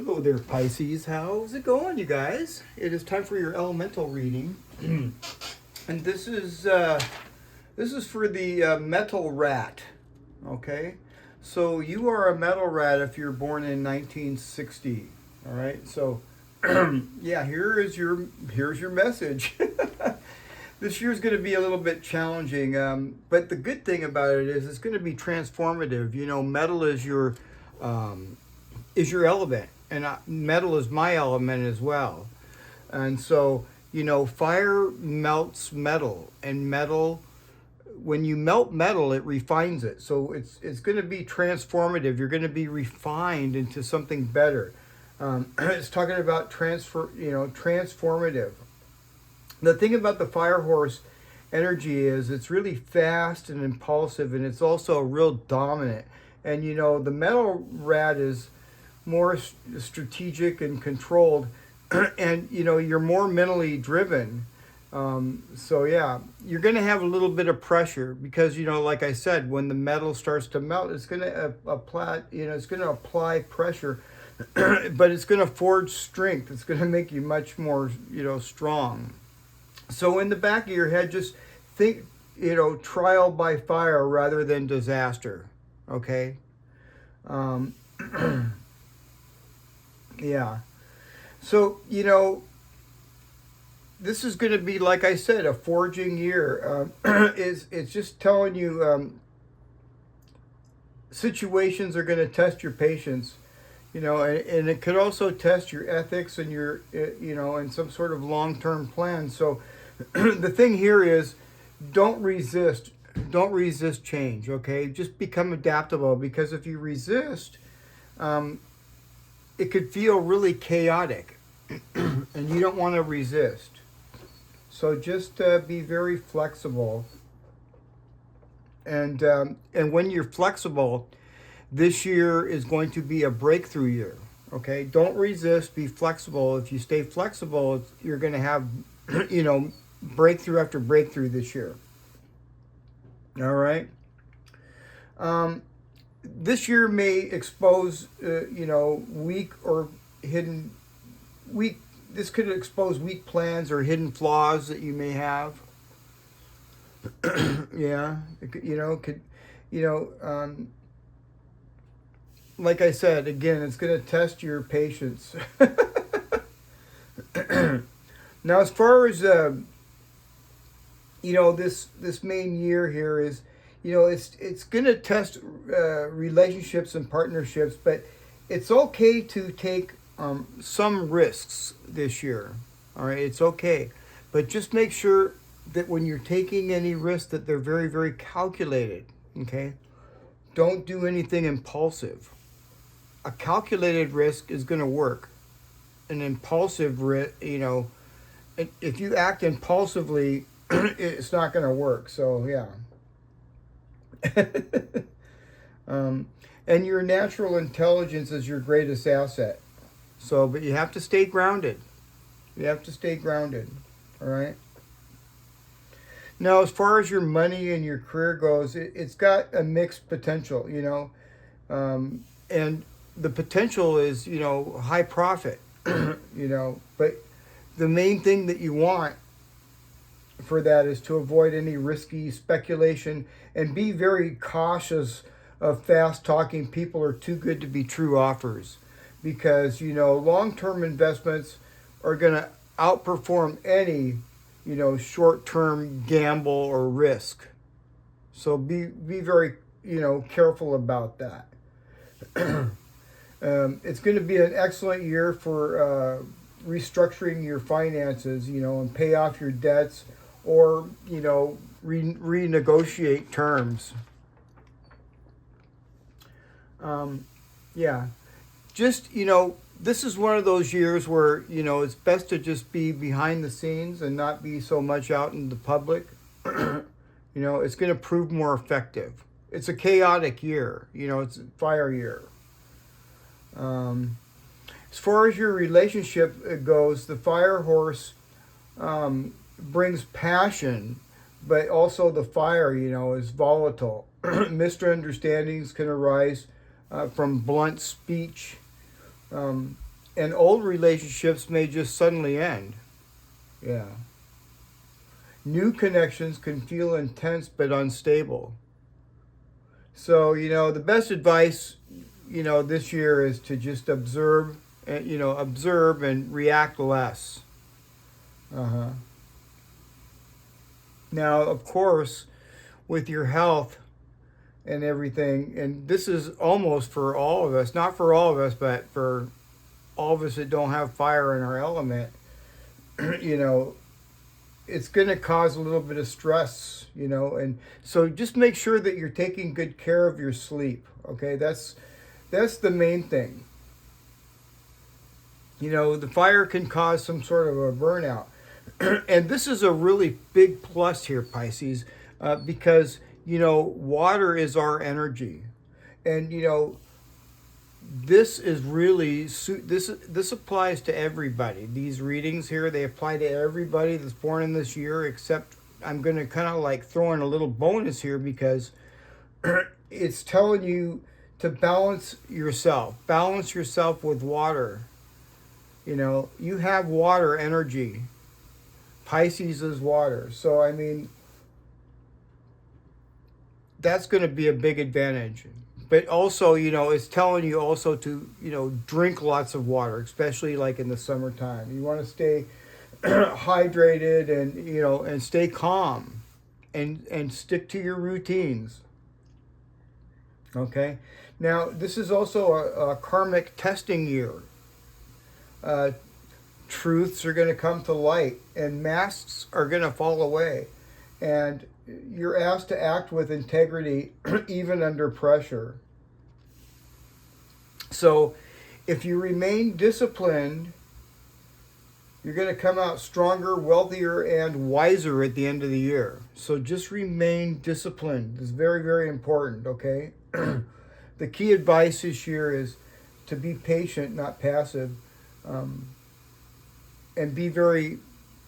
Hello there, Pisces. How's it going, you guys? It is time for your elemental reading, and this is for the metal rat. Okay, so you are a metal rat if you're born in 1960. All right, so yeah, here's your message. This year's going to be a little bit challenging, but the good thing about it is it's going to be transformative. You know, metal is your element, and metal is my element as well. And so, you know, fire melts metal, and metal, when you melt metal, it refines it. So it's going to be transformative. You're going to be refined into something better. It's talking about transformative. The thing about the fire horse energy is it's really fast and impulsive, and it's also real dominant. And you know, the metal rat is more strategic and controlled, and you know, you're more mentally driven. So yeah, you're going to have a little bit of pressure because, you know, like I said, when the metal starts to melt, it's going to apply, you know, it's going to apply pressure, but it's going to forge strength. It's going to make you much more, you know, strong. So in the back of your head, just think, you know, trial by fire rather than disaster. Okay. Yeah. So, you know, this is going to be, like I said, a forging year. It's just telling you situations are going to test your patience, you know, and it could also test your ethics and your, you know, and some sort of long-term plan. So the thing here is don't resist change. Okay, just become adaptable, because if you resist, it could feel really chaotic and you don't want to resist. So just be very flexible, and when you're flexible, this year is going to be a breakthrough year. Okay, don't resist, be flexible. If you stay flexible, you're going to have, you know, breakthrough after breakthrough this year. All right. This year may expose, you know, weak or hidden weak. This could expose weak plans or hidden flaws that you may have. Yeah, like I said, again, it's going to test your patience. Now, as far as you know, this main year here is, you know, it's going to test relationships and partnerships, but it's okay to take some risks this year. All right, it's okay, but just make sure that when you're taking any risks, that they're very, very calculated. Okay, don't do anything impulsive. A calculated risk is going to work. An impulsive risk, you know, if you act impulsively, it's not going to work. So yeah. And your natural intelligence is your greatest asset. So, but you have to stay grounded. You have to stay grounded. All right. Now, as far as your money and your career goes, it's got a mixed potential, you know, and the potential is, you know, high profit, you know, but the main thing that you want for that is to avoid any risky speculation and be very cautious of fast talking people or too good to be true offers, because, you know, long-term investments are going to outperform any, you know, short-term gamble or risk. So be very, you know, careful about that. It's going to be an excellent year for restructuring your finances, you know, and pay off your debts, or, you know, renegotiate terms. Yeah, just, you know, this is one of those years where, you know, it's best to just be behind the scenes and not be so much out in the public. You know, it's going to prove more effective. It's a chaotic year, you know, it's a fire year. As far as your relationship goes, the fire horse brings passion, but also the fire, you know, is volatile. Misunderstandings can arise from blunt speech. And old relationships may just suddenly end. Yeah. New connections can feel intense but unstable. So, the best advice, this year is to just observe, observe and react less. Uh-huh. Now, of course, with your health and everything, and this is almost for all of us, not for all of us, but for all of us that don't have fire in our element, you know, it's going to cause a little bit of stress, and so just make sure that you're taking good care of your sleep. Okay, that's the main thing. The fire can cause some sort of a burnout, and this is a really big plus here, Pisces, because water is our energy, and this is really this applies to everybody. These readings here, they apply to everybody that's born in this year, except I'm going to kind of like throw in a little bonus here because it's telling you to balance yourself with water. You have water energy. Pisces is water, so I mean that's going to be a big advantage. But also, it's telling you also to, drink lots of water, especially like in the summertime. You want to stay hydrated and stay calm and stick to your routines. Okay. Now, this is also a karmic testing year. Truths are going to come to light and masks are going to fall away. And you're asked to act with integrity even under pressure. So if you remain disciplined, you're going to come out stronger, wealthier, and wiser at the end of the year. So just remain disciplined. It's very, very important, okay? The key advice this year is to be patient, not passive, and be very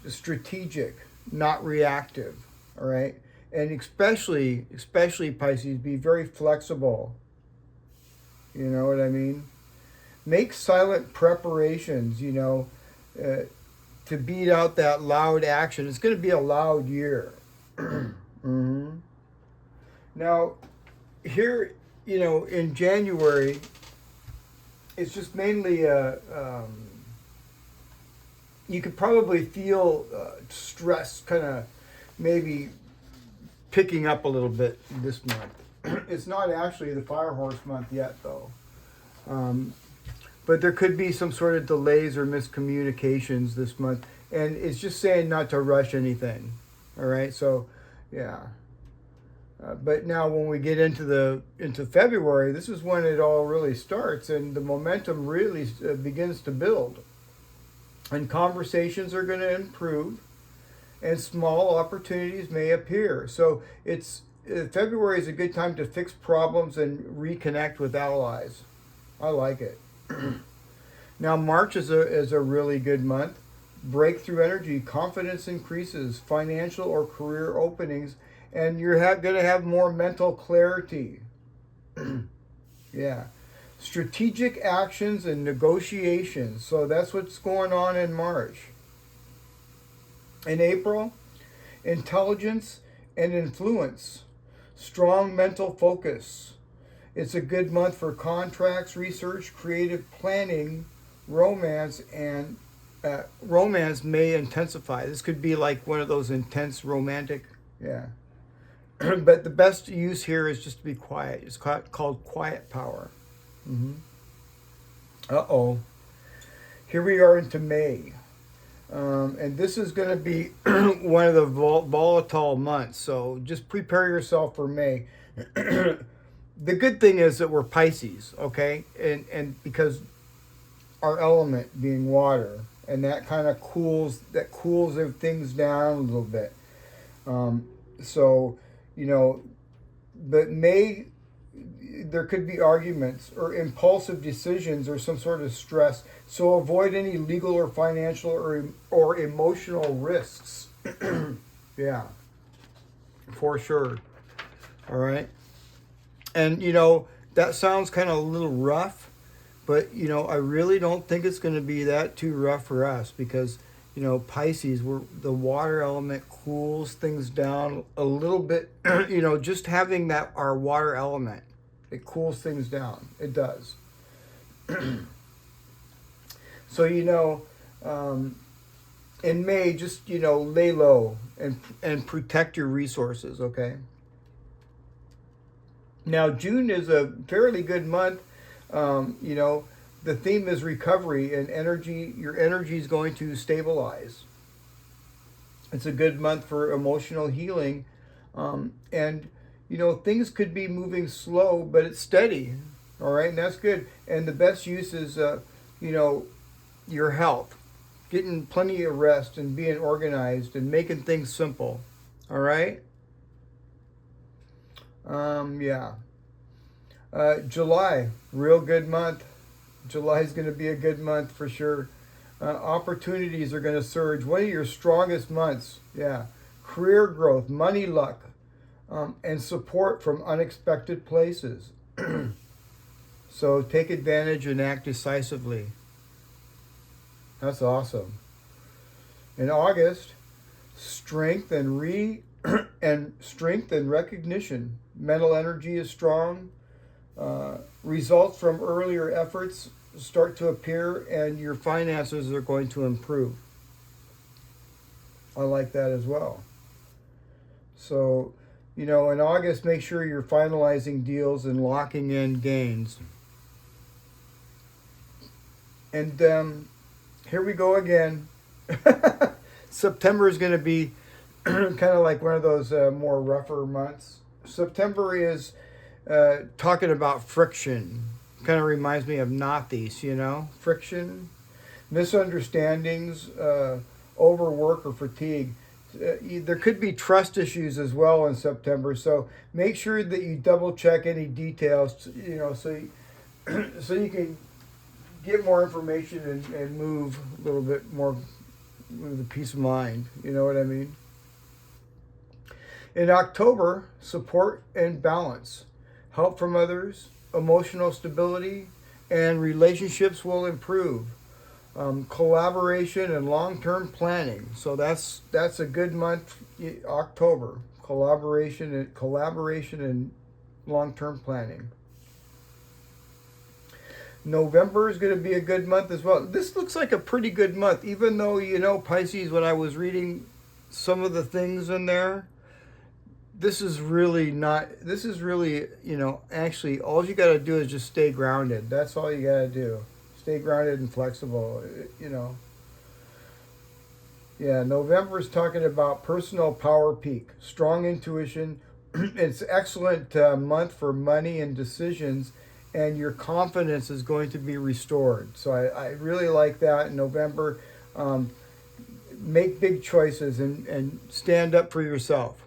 strategic, not reactive, all right? And especially Pisces, be very flexible. You know what I mean? Make silent preparations, to beat out that loud action. It's going to be a loud year. Mm-hmm. Now, here, in January, it's just mainly you could probably feel stress kind of maybe picking up a little bit this month. It's not actually the fire horse month yet, though. But there could be some sort of delays or miscommunications this month. And it's just saying not to rush anything. All right? So, yeah. But now when we get into February, this is when it all really starts. And the momentum really begins to build. And conversations are going to improve. And small opportunities may appear. So February is a good time to fix problems and reconnect with allies. I like it. Now March is a really good month. Breakthrough energy, confidence increases, financial or career openings, and you're going to have more mental clarity. Yeah. Strategic actions and negotiations. So that's what's going on in March. In April, intelligence and influence. Strong mental focus. It's a good month for contracts, research, creative planning, romance, and romance may intensify. This could be like one of those intense romantic, yeah. But the best use here is just to be quiet. It's called quiet power. Mm-hmm. Uh-oh. Here we are into May. And this is going to be one of the volatile months. So just prepare yourself for May. The good thing is that we're Pisces, okay? And because our element being water, and that kind of cools things down a little bit. So, but May, there could be arguments or impulsive decisions or some sort of stress. So avoid any legal or financial or emotional risks. Yeah, for sure. All right. And, that sounds kind of a little rough, But, I really don't think it's going to be that too rough for us because, Pisces, the water element cools things down a little bit. Just having our water element, it cools things down. It does. So, in May, just, lay low and protect your resources, okay? Now, June is a fairly good month. The theme is recovery and energy. Your energy is going to stabilize. It's a good month for emotional healing. And, things could be moving slow, but it's steady. All right, and that's good. And the best use is, your health. Getting plenty of rest and being organized and making things simple. All right? Yeah. July, real good month. July is going to be a good month for sure. Opportunities are going to surge. One of your strongest months. Yeah. Career growth, money luck, and support from unexpected places. So take advantage and act decisively. That's awesome. In August, strength and strength and recognition. Mental energy is strong. Results from earlier efforts start to appear, and your finances are going to improve. I like that as well. So, in August, make sure you're finalizing deals and locking in gains. And here we go again. September is going to be kind of like one of those more rougher months. September is talking about friction. Kind of reminds me of Nathi's, friction, misunderstandings, overwork or fatigue. There could be trust issues as well in September. So make sure that you double check any details, so you can get more information and move a little bit more with a peace of mind. You know what I mean? In October, support and balance, help from others, emotional stability, and relationships will improve. Collaboration and long-term planning. So that's a good month, October. Collaboration and long-term planning. November is going to be a good month as well. This looks like a pretty good month, even though, Pisces, when I was reading some of the things in there, this is really, actually all you got to do is just stay grounded. That's all you got to do. Stay grounded and flexible, Yeah, November is talking about personal power peak, strong intuition. It's an excellent month for money and decisions, and your confidence is going to be restored. So I really like that in November. Make big choices and stand up for yourself.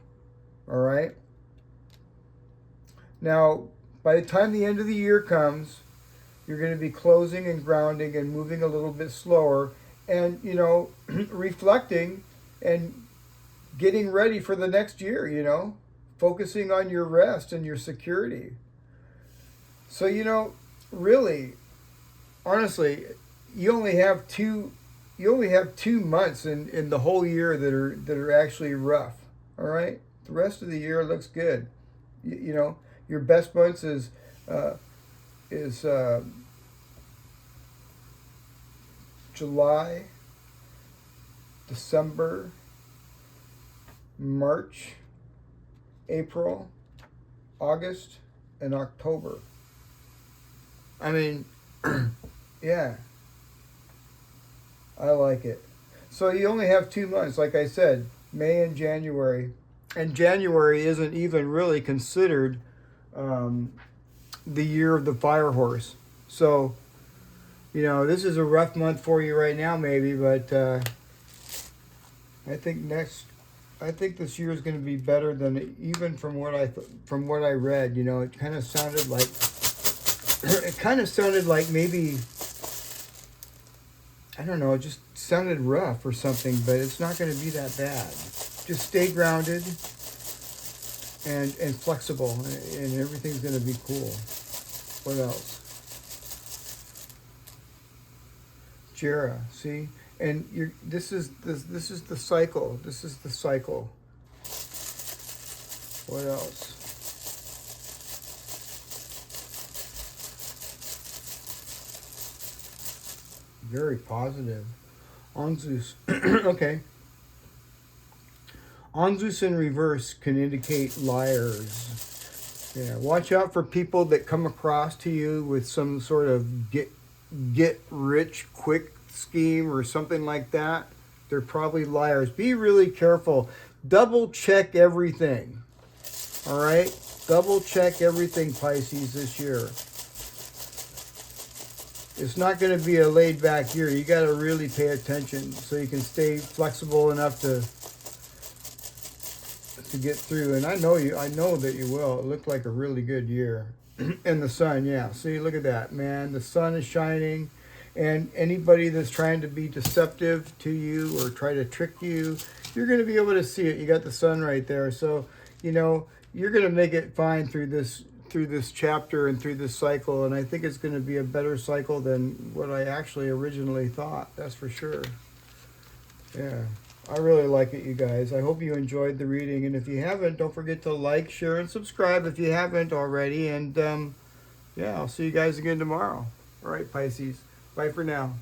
All right? Now, by the time the end of the year comes, you're going to be closing and grounding and moving a little bit slower and, reflecting and getting ready for the next year, focusing on your rest and your security. So, really, honestly, you only have two months in the whole year that are actually rough. All right? The rest of the year looks good. Your best months is July, December, March, April, August, and October. I mean, yeah, I like it. So you only have 2 months, like I said, May and January. And January isn't even really considered the year of the fire horse. So, this is a rough month for you right now, maybe, but I think this year is going to be better than even from what I read. It kind of sounded like maybe, I don't know, it just sounded rough or something, but it's not going to be that bad. Just stay grounded and flexible, and everything's going to be cool. What else? Jera, see? And this is the cycle. This is the cycle. What else? Very positive. Anzus. Okay. Anzus in reverse can indicate liars. Yeah, watch out for people that come across to you with some sort of get rich quick scheme or something like that. They're probably liars. Be really careful. Double check everything. All right? Double check everything, Pisces, this year. It's not going to be a laid back year. You got to really pay attention so you can stay flexible enough to get through. And I know that you will. It looked like a really good year. And the sun, yeah. See, look at that, man. The sun is shining. And anybody that's trying to be deceptive to you or try to trick you, you're going to be able to see it. You got the sun right there. So, you know, you're going to make it fine through this chapter and through this cycle. And I think it's going to be a better cycle than what I actually originally thought. That's for sure. Yeah. I really like it, you guys. I hope you enjoyed the reading. And if you haven't, don't forget to like, share, and subscribe if you haven't already. And, yeah, I'll see you guys again tomorrow. All right, Pisces. Bye for now.